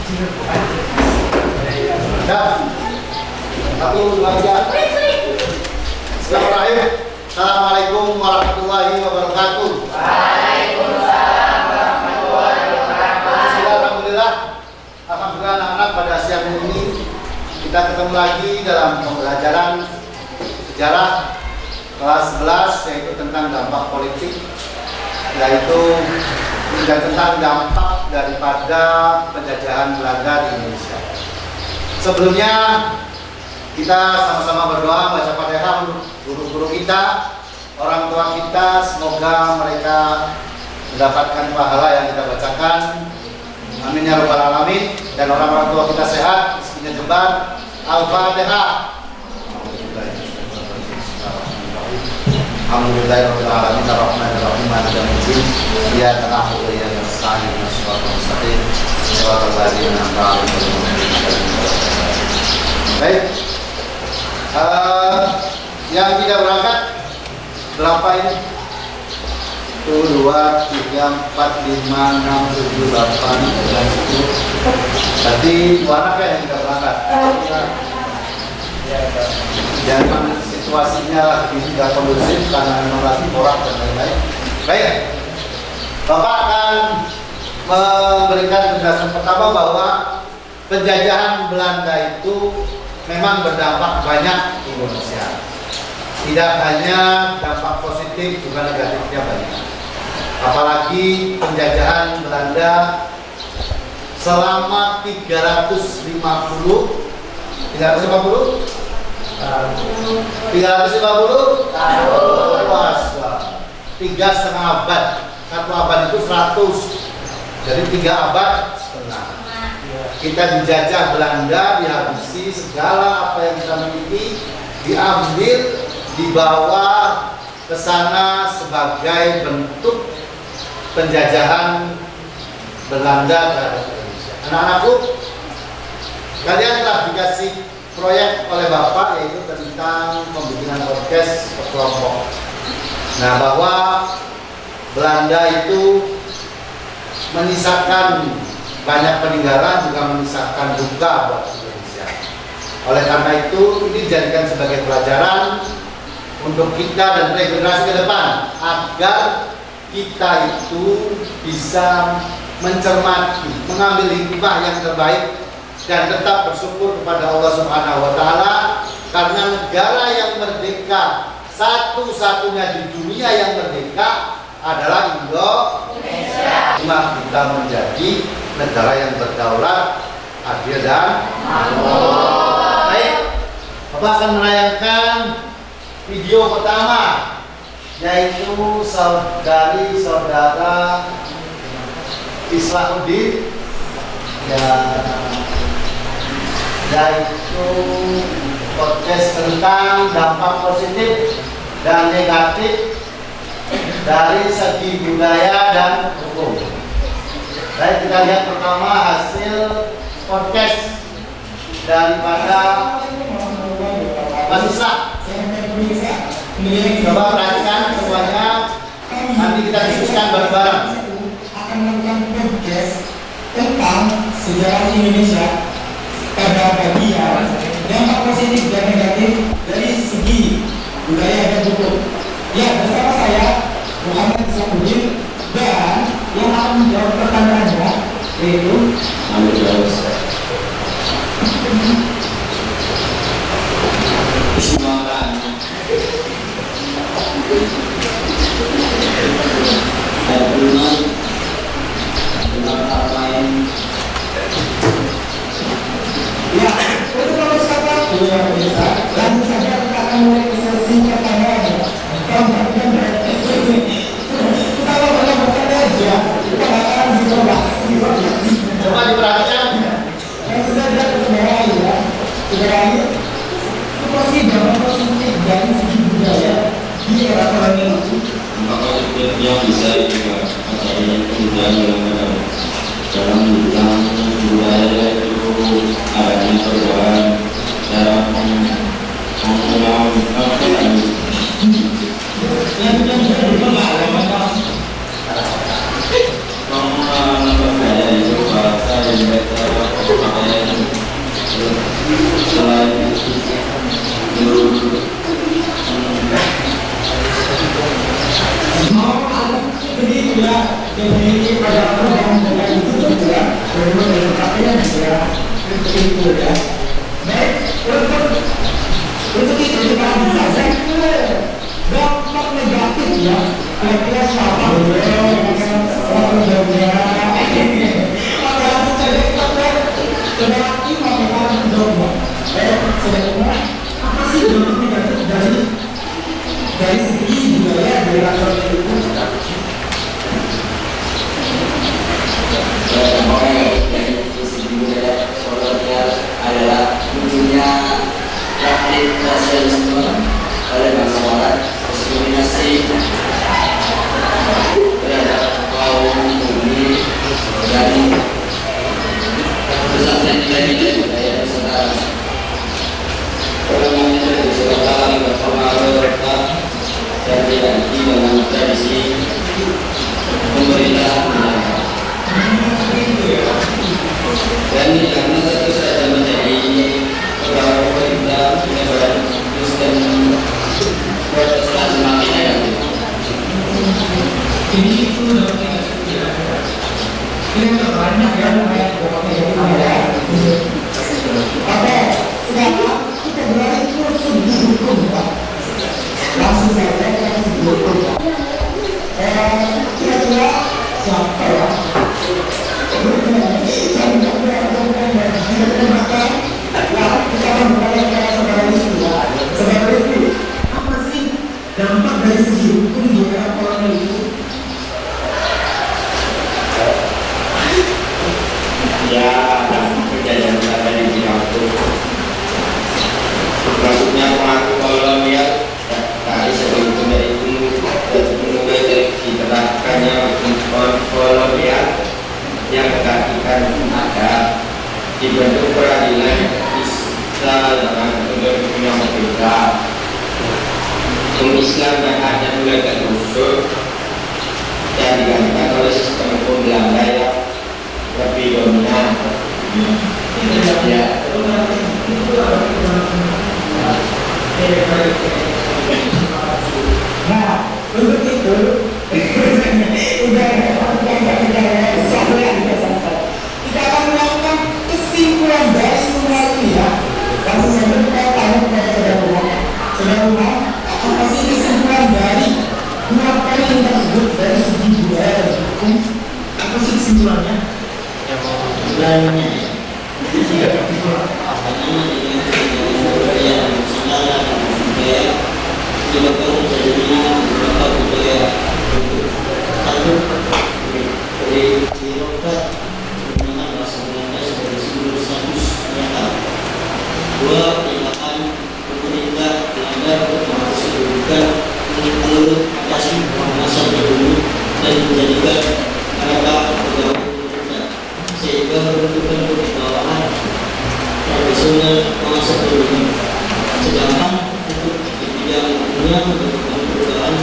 Dan satu dua tiga. Bismillahirrahmanirrahim. Assalamualaikum warahmatullahi wabarakatuh. Waalaikumsalam warahmatullahi wabarakatuh. Alhamdulillah anak-anak pada siang ini kita ketemu lagi dalam pembelajaran sejarah kelas 11 yaitu tentang dampak politik, yaitu tentang dampak daripada penjajahan Belanda di Indonesia. Sebelumnya kita sama-sama berdoa baca Fatihah untuk guru-guru kita, orang tua kita, semoga mereka mendapatkan pahala yang kita bacakan. Amin ya rabbal alamin. Dan orang-orang tua kita sehat, rezekinya jembar. Al-Fatihah. Alhamdulillahirabbil alamin arrahmanir rahim maliki yaumiddin iyyaka na'budu wa iyyaka nasta'in ihdinas siratal mustaqim siratal ladzina an'amta 'alaihim. Baik. Yang tidak berangkat berapa ini? 1, 2, 3, 4, 5, 6, 7, 8, 9, 10. Berarti 2 anak ya yang tidak berangkat. Ya memang situasinya lagi tidak kondusif karena memang lagi borak dan lain-lain. Baik, Bapak akan memberikan penjelasan pertama bahwa penjajahan Belanda itu memang berdampak banyak di Indonesia. Tidak hanya dampak positif, juga negatifnya banyak. Apalagi penjajahan Belanda selama 350 tahun. Luas, 3,5 abad. 1 abad itu 100. Jadi 3 abad setengah. Kita dijajah Belanda, dihabisi segala apa yang kita miliki, diambil, dibawa ke sana sebagai bentuk penjajahan Belanda terhadap Indonesia. Anak-anakku, kalian telah dikasih proyek oleh Bapak yaitu tentang pembikinan podcast berkelompok. Nah, bahwa Belanda itu menyisakan banyak peninggalan, juga menyisakan duka buat Indonesia. Oleh karena itu, ini dijadikan sebagai pelajaran untuk kita dan generasi ke depan agar kita itu bisa mencermati, mengambil hikmah yang terbaik dan tetap bersyukur kepada Allah Subhanahu wa taala karena negara yang merdeka satu-satunya di dunia yang merdeka adalah Indonesia. Kita menjadi negara yang berdaulat, adil dan makmur. Baik, Bapak akan menayangkan video pertama, yaitu saudara Islahuddin, yaitu podcast tentang dampak positif dan negatif dari segi budaya dan hukum. Baik, kita lihat pertama hasil podcast daripada Mas Islam. Coba perhatikan semuanya, nanti kita diskusikan bareng-bareng. Akan melakukan podcast tentang sejarah Indonesia pada bagian dampak positif dan negatif dari segi budaya dan hukum. Ya, bersama saya Muhammad Islahuddin, dan yang akan menjawab pertanyaannya yaitu Amin Jaus. Ya, untuk kalau siapa yang bisa, langsung saja kita akan mulai sesi pertanyaannya. Kalau pada bertanya aja, kita akan dicoba. Coba diperhatikan. Yang sudah ada sebenarnya ya, sebenarnya apa sih dampak positif dari segi budaya di era kolonial? Dampak positif yang bisa juga adanya perubahan dalam bidang budaya itu adanya perubahan dalam pengalaman budaya itu bahasa yang lumayan ya untuk itu ya. Baik, untuk itu kita bisa dampak negatif ya. Kira-kira siapa apa sih dampak negatif dari segi budaya dari rakyat itu? Dari sisi budaya kolonial adalah munculnya praktik rasialisme oleh bangsa Barat, diskriminasi terhadap kaum bumi dan besarnya nilai-nilai budaya Nusantara. Perkembangan tradisi lokal berpengaruh erat dan diganti dengan tradisi pemerintah negara. Dan karena tentu saja menjadi pegawai pemerintah penyebaran Kristen Protestan semakin negatif. Ini itu dampak negatif ya. Ini banyak ya dampak negatif. Oke, sekarang kita beralih ke segi hukum ya. Langsung saja kita ke segi hukum. Kira-kira siapa ya? Apa sih dampak dari segi hukum di era kolonial itu? Ya, kejadian ada di bidang hukum. Maksudnya pelaku kolonial dari segi hukum yaitu mulai dari diterapkannya hukum kolonial yang menggantikan ada dibentuk peradilan bisa dengan hukum yang berbeda. Hukum Islam yang ada mulai terusuk dan digantikan oleh sistem hukum Belanda yang lebih dominan. Ya. Nah, untuk itu kita akan melakukan kesimpulan dari semua ini ya. Langsung saja kita tanya kepada saudara apa sih kesimpulan dari dua poin yang tersebut dari segi budaya dan hukum? Apa sih kesimpulannya? Lainnya. Dua, peringatan pemerintah melanggar konstitusi kedudukan menurut atas masa dahulu dan menjadikan mereka pegawai pemerintah sehingga menentukan kewibawaan tradisional masa dahulu. Sedangkan untuk di bidang hukumnya menentukan perubahan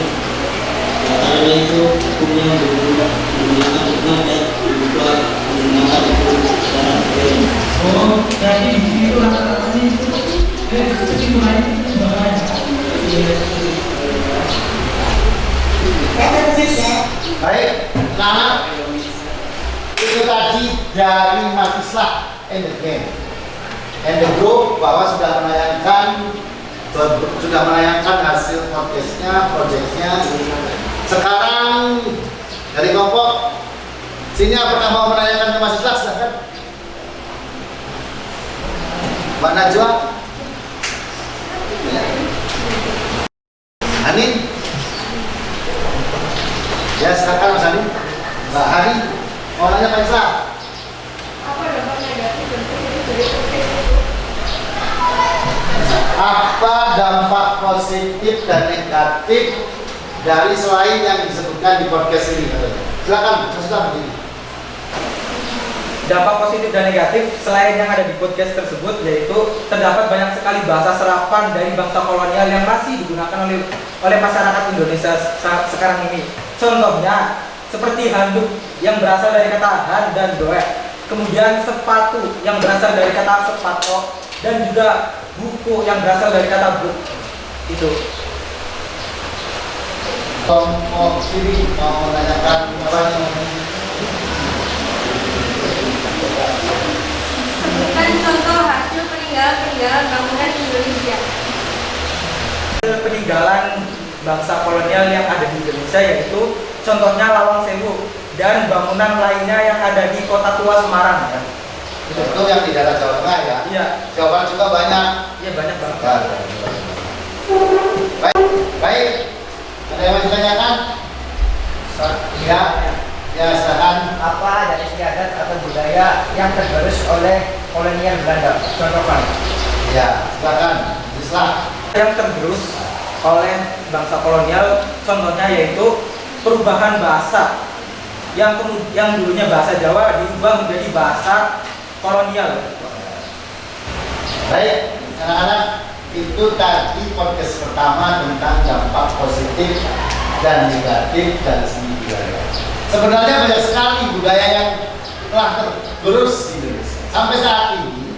antara itu hukumnya menggunakan hikmah dan berubah menggunakan hukum secara modern. Oh, jadi di sini itu rata-ratanya itu kesimpulannya itu banyak. Baik, nah itu tadi dari Mas Islah and the group bahwa sudah menayangkan hasil podcastnya, projectnya. Sekarang dari kelompok sini apakah mau menanyakan ke Mas Islah? Silahkan. Mbak Najwa, Hanin, ya silakan Mas Hanin. Mbak Hari, mau nanya Pak Islah? Apa dampak positif dan negatif dari selain yang disebutkan di podcast ini? Silakan, Mas Islah begini. Dampak positif dan negatif selain yang ada di podcast tersebut yaitu terdapat banyak sekali bahasa serapan dari bangsa kolonial yang masih digunakan oleh masyarakat Indonesia sekarang ini. Contohnya seperti handuk yang berasal dari kata han dan doek, kemudian sepatu yang berasal dari kata sepato, dan juga buku yang berasal dari kata book. Itu. Kelompok sini mau menanyakan apa? peninggalan bangunan Indonesia. Peninggalan bangsa kolonial yang ada di Indonesia yaitu contohnya Lawang Sewu dan bangunan lainnya yang ada di Kota Tua Semarang ya. Itu yang di daerah Jawa Tengah ya. Iya, Jawa Barat juga banyak. iya banyak banget. Baik. Ada yang mau ditanyakan? Ya. Ya, silakan. Apa dari istiadat atau budaya yang tergerus oleh kolonial Belanda? Contohkan. Ya, silakan. Islam. Yang tergerus oleh bangsa kolonial contohnya yaitu perubahan bahasa yang dulunya bahasa Jawa diubah menjadi bahasa kolonial. Baik, anak-anak, itu tadi podcast pertama tentang dampak positif dan negatif dari seni budaya. Sebenarnya banyak sekali budaya yang telah tergerus di Indonesia. Sampai saat ini,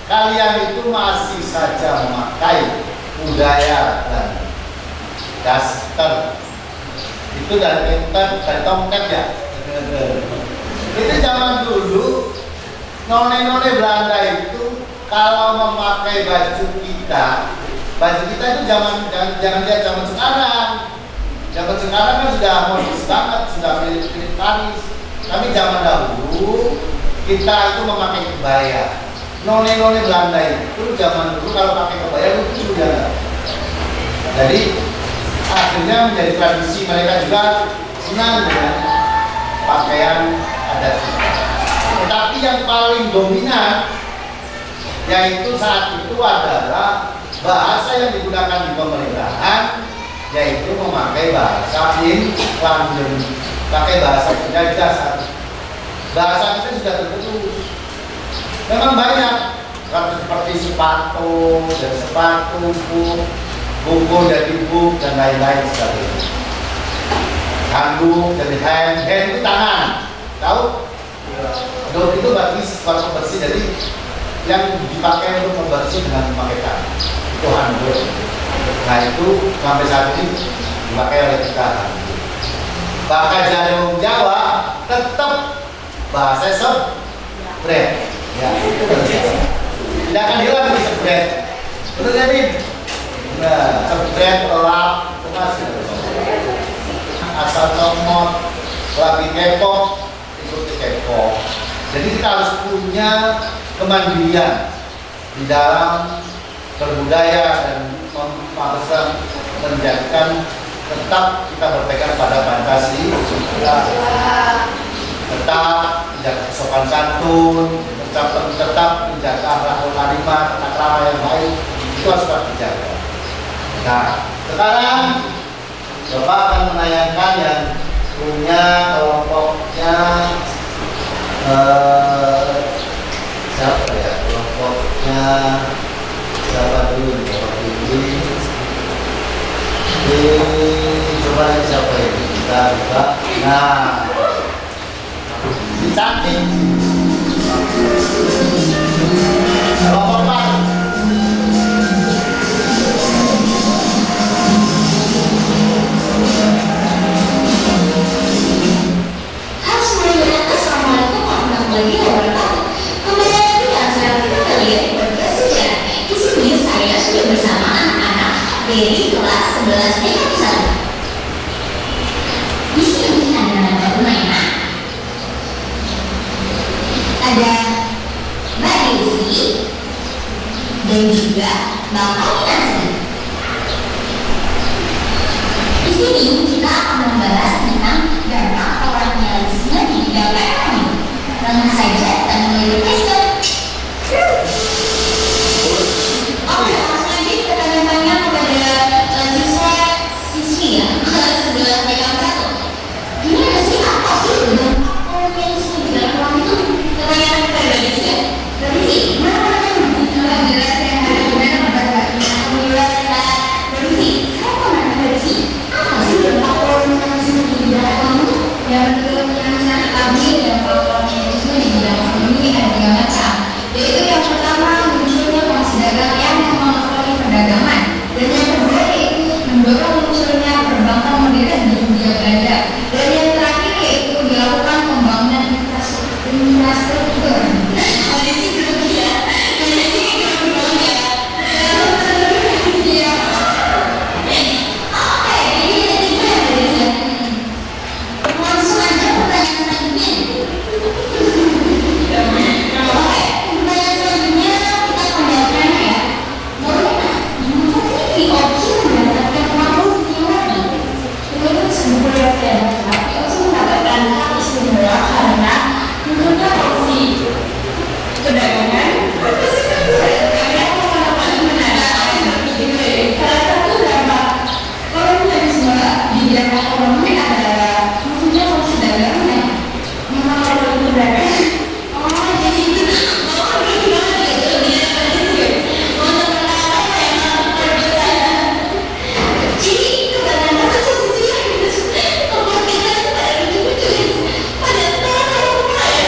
kalian itu masih saja memakai budaya dan daster. Itu dari tongkat ya. Itu zaman dulu none-none Belanda itu kalau memakai baju kita itu jangan lihat zaman sekarang. Zaman sekarang kan sudah modis banget, sudah militaris. Tapi zaman dahulu kita itu memakai kebaya. None-none Belanda itu zaman dulu kalau pakai kebaya itu sudah. Jadi akhirnya menjadi tradisi mereka juga senang dengan pakaian adat kita. Tetapi yang paling dominan yaitu saat itu adalah bahasa yang digunakan di pemerintahan, yaitu memakai bahasa London, pakai bahasa penjajah saat itu. Bahasa kita sudah terputus. Memang banyak seperti sepatu dan sepatu, buku dari buk dan lain-lain sebagainya. Handuk dari hand itu tangan, tahu? Handuk itu bagi sepatu bersih, jadi yang dipakai untuk membersih dengan memakai tangan itu handuk. Nah itu sampai saat ini dipakai oleh kita. Bahkan jarum Jawa tetap bahasa sebret, ya. Tidak akan hilang di sebret. Betul jadi. Nah, sebret, lap, itu masih asal comot, lagi kepok, ikuti kepok. Jadi kita harus punya kemandirian di dalam berbudaya dan menjadikan tetap kita berpegang pada Pancasila, tetap menjaga kesopan santun, tetap menjaga akhlakul karimah, tata krama yang baik, itu harus tetap dijaga. Nah, sekarang Bapak akan menayangkan yang punya kelompoknya siapa ya, kelompoknya siapa dulu nih, coba siapa ini, kita buka. Nah, cantik kelompok Assalamualaikum warahmatullahi wabarakatuh. Kembali lagi dengan kita kalian di podcast sejarah. Di sini saya sudah bersama anak-anak dari kelas 11 BK1. Di sini ada Mbak Umayna, ada Mbak Desi, dan juga Bang Aminasi. Di sini kita akan membahas tentang dampak kolonialisme di bidang ekonomi. Langsung saja kita mulai podcast. Oke, langsung aja kita tanya-tanya kepada siswa-siswi ya, kelas 11 BK1. Gimana sih, apa sih dampak kolonialisme di bidang ekonomi itu? Pertanyaan kita dari sini. Dari sini, mana jelas yang ada gimana membaca alhamdulillah dari sini. Saya mau nanya dari sini. Apa sih dampak kolonialisme di bidang ekonomi? Yang menurut yang saya ketahui dampak kolonialisme di bidang ekonomi ada 3 macam. Yaitu yang pertama munculnya kelas dagang yang memonopoli perdagangan, dan yang kedua yaitu mendorong munculnya perbankan modern di Hindia Belanda, dan yang terakhir yaitu dilakukan pembangunan infrastruktur. perdagangan. Ada pengadaan salah satu dampak kolonialisme di bidang ekonomi adalah maksudnya proses dagang ya. Memang perdagangan. Oh, jadi itu. Oh, gimana gitu dia untuk apa yang berbeda. Jadi kebanyakan sesuatu yang kalau kita itu pada lucu-lucu pada tahu apa ya.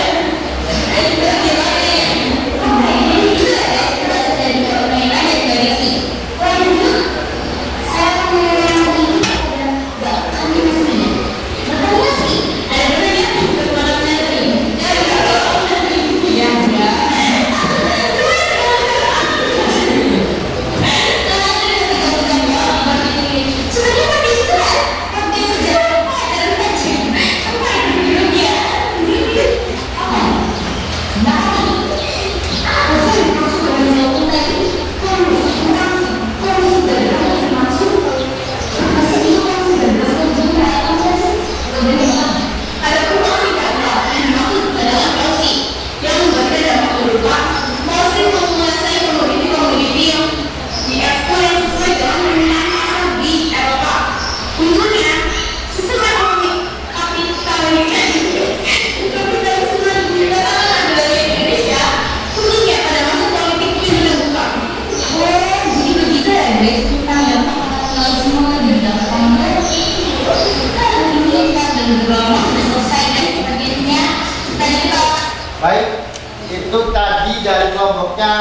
Baik, itu tadi dari kelompoknya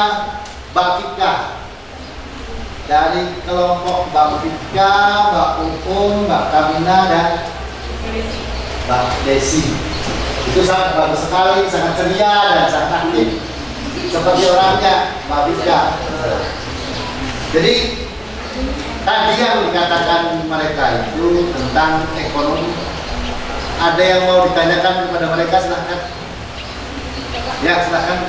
Mbak Fika. Dari kelompok Mbak Fika, Mbak Upung, Mbak Kamina, dan Mbak Desi. Itu sangat bagus sekali, sangat ceria dan sangat aktif. Seperti orangnya Mbak Fika. Jadi tadi yang dikatakan mereka itu tentang ekonomi. Ada yang mau ditanyakan kepada mereka, silahkan. Ya, silakan.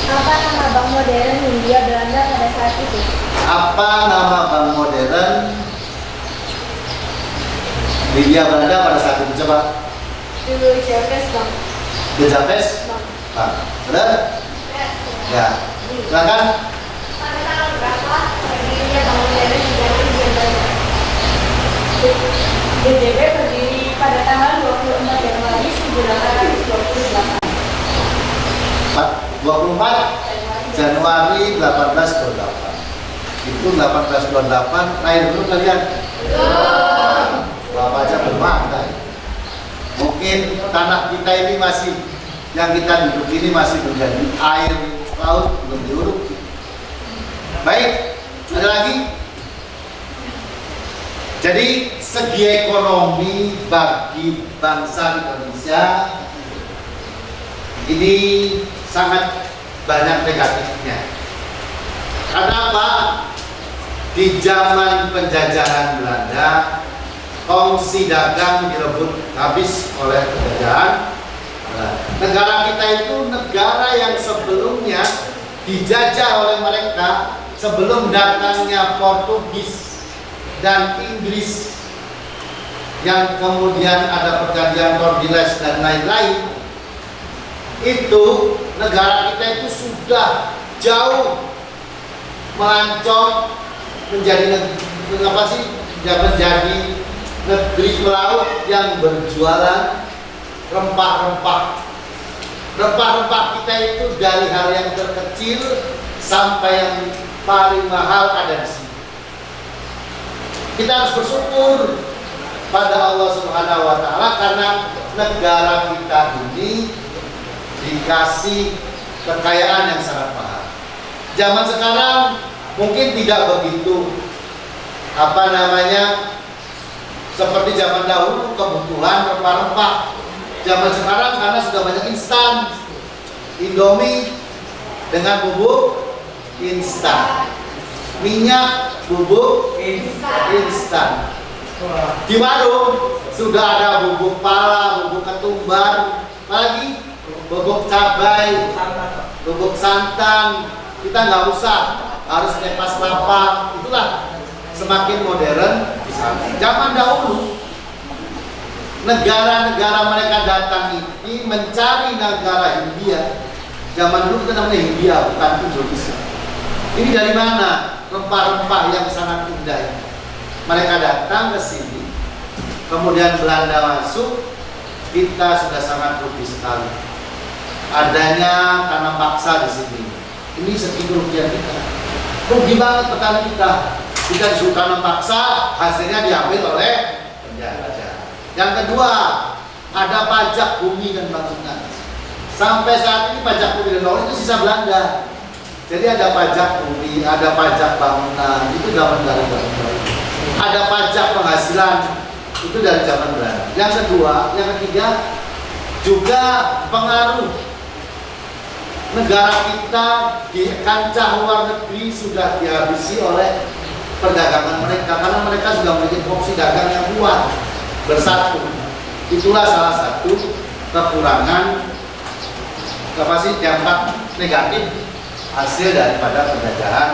Apa nama bank modern Hindia Belanda pada saat itu? Apa nama bank modern Hindia Belanda pada saat itu? Coba. Dulu Javers Bank. The Javers Bank. Benar? Ya. Silakan. Pada tanggal berapa berdirinya bank modern Hindia Belanda? BJB berdiri pada tanggal 24 Januari 1828. 24 Januari 1828. Itu 1828 lahir dulu kalian? Bapak aja belum ada. Mungkin tanah kita ini masih, yang kita duduk ini masih menjadi air laut, belum diuruk. Baik, ada lagi? Jadi segi ekonomi bagi bangsa Indonesia ini sangat banyak negatifnya. Karena apa? Di zaman penjajahan Belanda, kongsi dagang direbut habis oleh penjajahan. Negara kita itu negara yang sebelumnya dijajah oleh mereka sebelum datangnya Portugis dan Inggris, yang kemudian ada perjanjian Tordesillas dan lain-lain. Itu negara kita itu sudah jauh melancong menjadi menjadi negeri pelaut yang berjualan rempah-rempah. Rempah-rempah kita itu dari hal yang terkecil sampai yang paling mahal ada di sini. Kita harus bersyukur pada Allah Subhanahu wa Ta'ala karena negara kita ini dikasih kekayaan yang sangat mahal. Zaman sekarang mungkin tidak begitu seperti zaman dahulu kebutuhan rempah-rempah. Zaman sekarang karena sudah banyak instan, Indomie dengan bubuk instan, minyak bubuk instan. Di warung sudah ada bubuk pala, bubuk ketumbar, apalagi bubuk cabai, bubuk santan. Kita nggak usah harus lepas kelapa. Itulah semakin modern di sana. Zaman dahulu negara-negara mereka datang ini mencari negara India. Zaman dulu kita namanya India, bukan Indonesia. Ini dari mana? Rempah-rempah yang sangat indah ini. Mereka datang ke sini, kemudian Belanda masuk, kita sudah sangat rugi sekali. Adanya tanam paksa di sini. Ini segi kerugian kita. Rugi banget petani kita. Kita disuruh tanam paksa, hasilnya diambil oleh penjajah. Yang kedua, ada pajak bumi dan bangunan. Sampai saat ini pajak bumi dan bangunan itu sisa Belanda. Jadi ada pajak bumi, ada pajak bangunan, itu zaman Belanda. Ada pajak penghasilan, itu dari zaman Belanda. Yang kedua, yang ketiga, juga pengaruh negara kita di kancah luar negeri sudah dihabisi oleh perdagangan mereka, karena mereka sudah memiliki opsi dagang yang kuat bersatu. Itulah salah satu kekurangan dampak negatif hasil daripada penjajahan.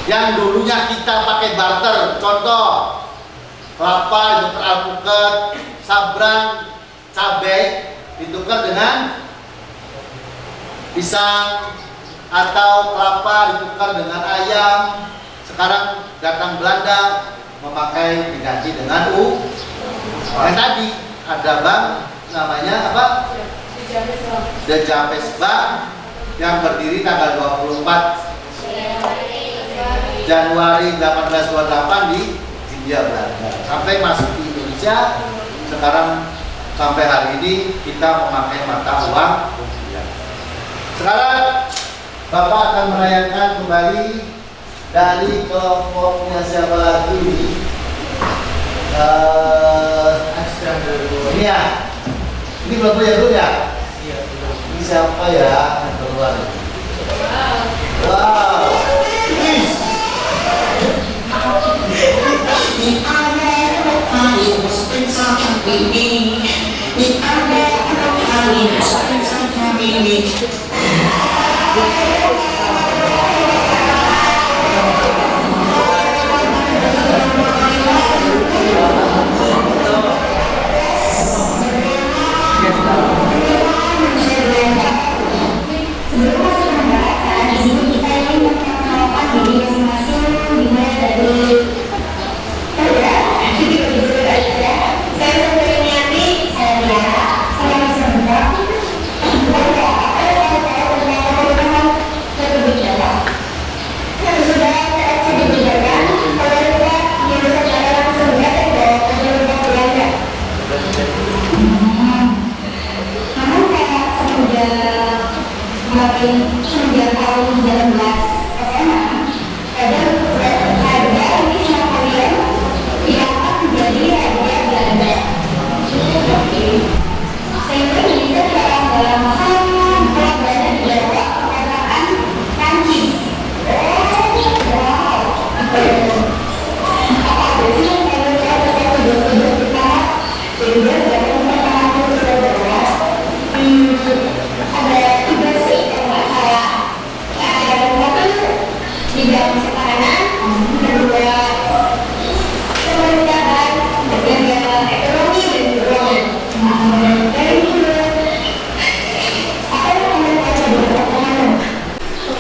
Yang dulunya kita pakai barter, contoh kelapa ditukar alpukat, sabrang, cabai ditukar dengan pisang, atau kelapa ditukar dengan ayam. Sekarang datang Belanda memakai diganti dengan yang tadi ada bank namanya apa? The Javes Bank yang berdiri tanggal 24 Januari 1828 di Hindia Belanda sampai masuk di Indonesia. Sekarang sampai hari ini kita memakai mata uang rupiah. Sekarang Bapak akan merayakan kembali dari kelompoknya siapa lagi ini? Ini ya, ini belum punya dulu ya? Ini siapa ya yang keluar? Wow, please.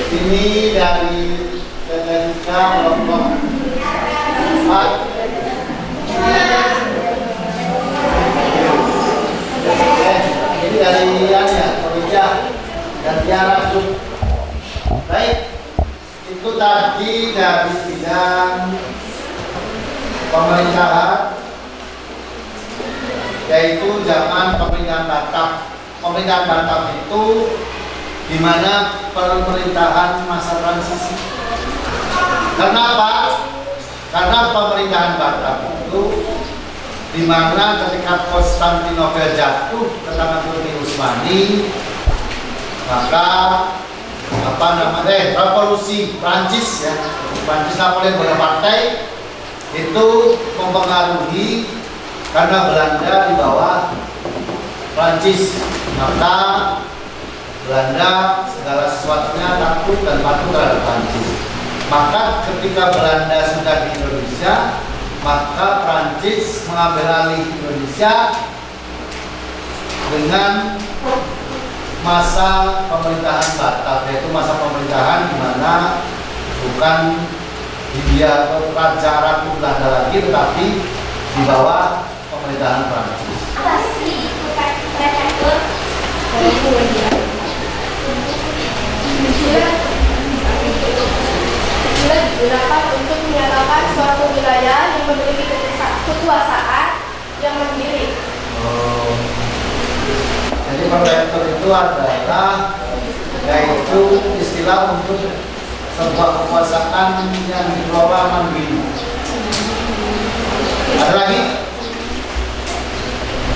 Ini dari PTNK kelompok 4. Ini dari Komija dan Tiara Sub. Baik, itu tadi dari bidang pemerintahan, yaitu zaman pemerintahan Batak. Pemerintahan Batak itu di mana pemerintahan masa transisi. Karena apa? Karena pemerintahan Batak itu di mana ketika Konstantinopel jatuh ke tangan Turki Utsmani, maka revolusi Prancis ya, Prancis Napoleon Bonaparte itu mempengaruhi karena Belanda di bawah Prancis, maka Belanda segala sesuatunya takut dan patuh terhadap Prancis. Maka ketika Belanda sudah di Indonesia, maka Prancis mengambil alih Indonesia dengan masa pemerintahan Batak, yaitu masa pemerintahan di mana bukan Hindia atau Raja Ratu Belanda lagi, tetapi di bawah pemerintahan Prancis. Apa sih prefektur? Kecil digunakan untuk menyatakan suatu wilayah yang memiliki kekuasaan yang mandiri. Jadi prefektur itu adalah yaitu istilah untuk sebuah kekuasaan yang dikelola mandiri. Ada lagi?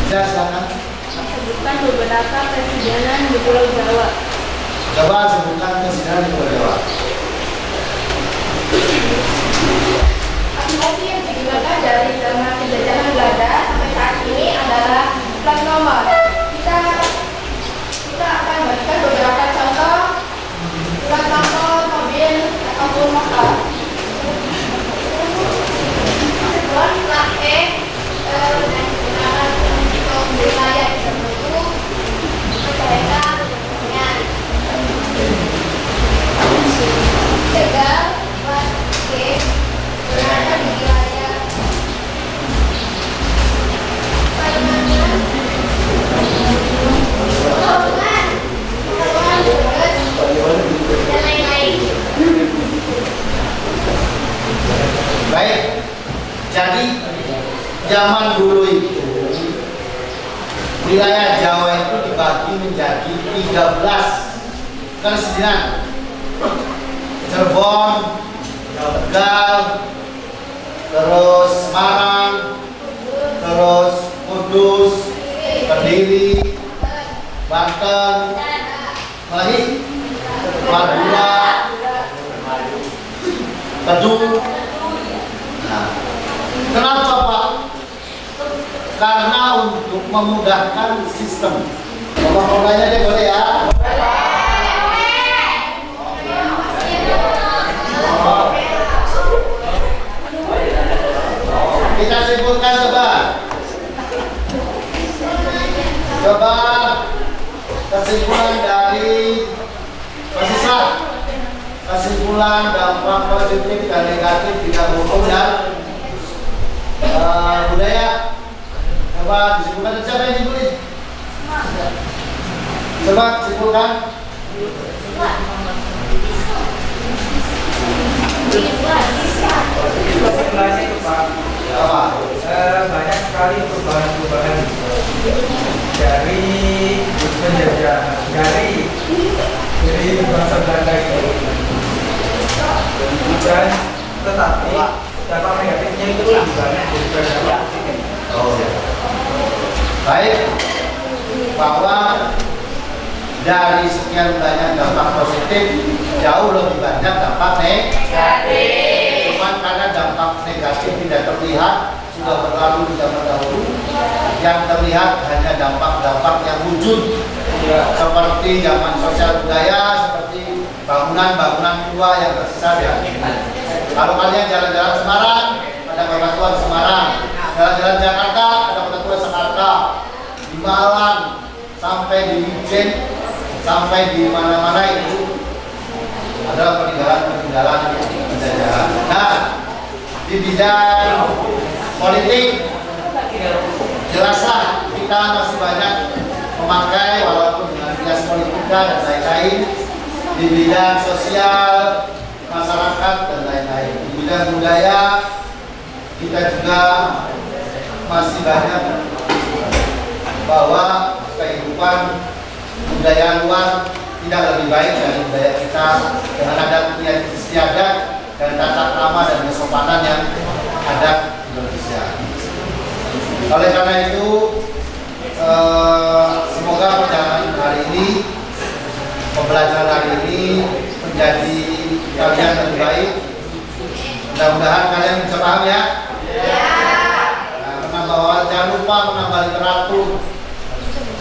Bisa silakan. Sebutkan beberapa presidenan di Pulau Jawa. Coba sebutkan presidenan di Pulau Jawa. Aplikasi yang digunakan dari zaman penjajahan Belanda sampai saat ini adalah plat nomor. Kita akan berikan beberapa contoh plat nomor mobil ataupun motor. Plat E dan digunakan untuk wilayah tertentu, mereka dengan tegal. Plat G berada di wilayah dan lain-lain. Baik, jadi zaman dulu itu wilayah Jawa itu dibagi menjadi 13 kesedihan. Cirebon, Tegal, terus Semarang, terus Kudus, Kediri, Banten, lagi Madura, Kedung. Nah, kenapa Pak? Karena untuk memudahkan sistem. Ngomong-ngomongnya deh boleh ya? Kita simpulkan coba kesimpulan dari Pasisra, kesimpulan dampak positif dan negatif bidang hukum dan budaya. Coba disimpulkan, siapa yang simpulin? Coba simpulkan. Kesimpulannya itu Pak, Apa? banyak sekali perubahan-perubahan dari penjajahan dari bangsa Belanda itu, dan tetapi dampak negatifnya itu lebih banyak daripada dampak positif. Oh ya. Baik, bahwa dari sekian banyak dampak positif jauh lebih banyak dampak negatif. Cuman karena dampak negatif tidak terlihat, sudah berlalu di zaman dahulu, yang terlihat hanya dampak-dampak yang wujud, seperti zaman sosial budaya, seperti bangunan-bangunan tua yang tersisa ya. Kalau kalian jalan-jalan Semarang, ada kota tua di Semarang. Jalan-jalan Jakarta, ada kota tua Jakarta. Di Malang, sampai di Wijen, sampai di mana-mana itu adalah peninggalan-peninggalan penjajahan. Nah, di bidang politik, jelaslah kita masih banyak memakai walaupun dengan bias politika dan lain-lain. Di bidang sosial, masyarakat dan lain-lain. Di bidang budaya, kita juga masih banyak bahwa kehidupan budaya luar tidak lebih baik dari budaya kita dengan adat istiadat dan tata krama dan kesopanan yang ada di Indonesia. Oleh karena itu, semoga perjalanan hari ini, pembelajaran hari ini menjadi kalian lebih baik. Mudah-mudahan kalian bisa paham ya. Nah, jangan lupa menambah literatur,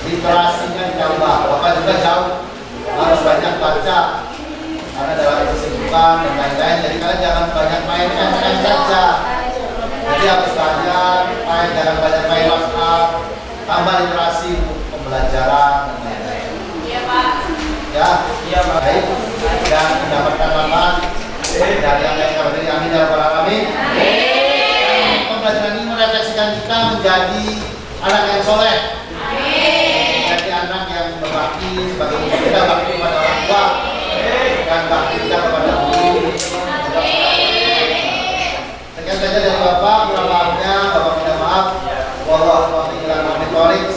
literasinya ditambah. Bapak juga jauh harus banyak baca karena dalam kesibukan dan lain-lain. Jadi kalian jangan banyak main saja. Jadi Jadi harus belajar, jangan banyak main WhatsApp, tambah literasi untuk pembelajaran dan lain-lain. Iya Pak. Ya, baik. Dan mendapatkan manfaat dari yang lain dari amin ya rabbal alamin. Pembelajaran ini merefleksikan kita menjadi anak yang soleh. Menjadi anak yang berbakti sebagai kita bakti kepada orang tua dan bakti kita kepada guru. Sekian saja dari Bapak, kurang maafnya Bapak minta maaf. Wallahu a'lam bishawab.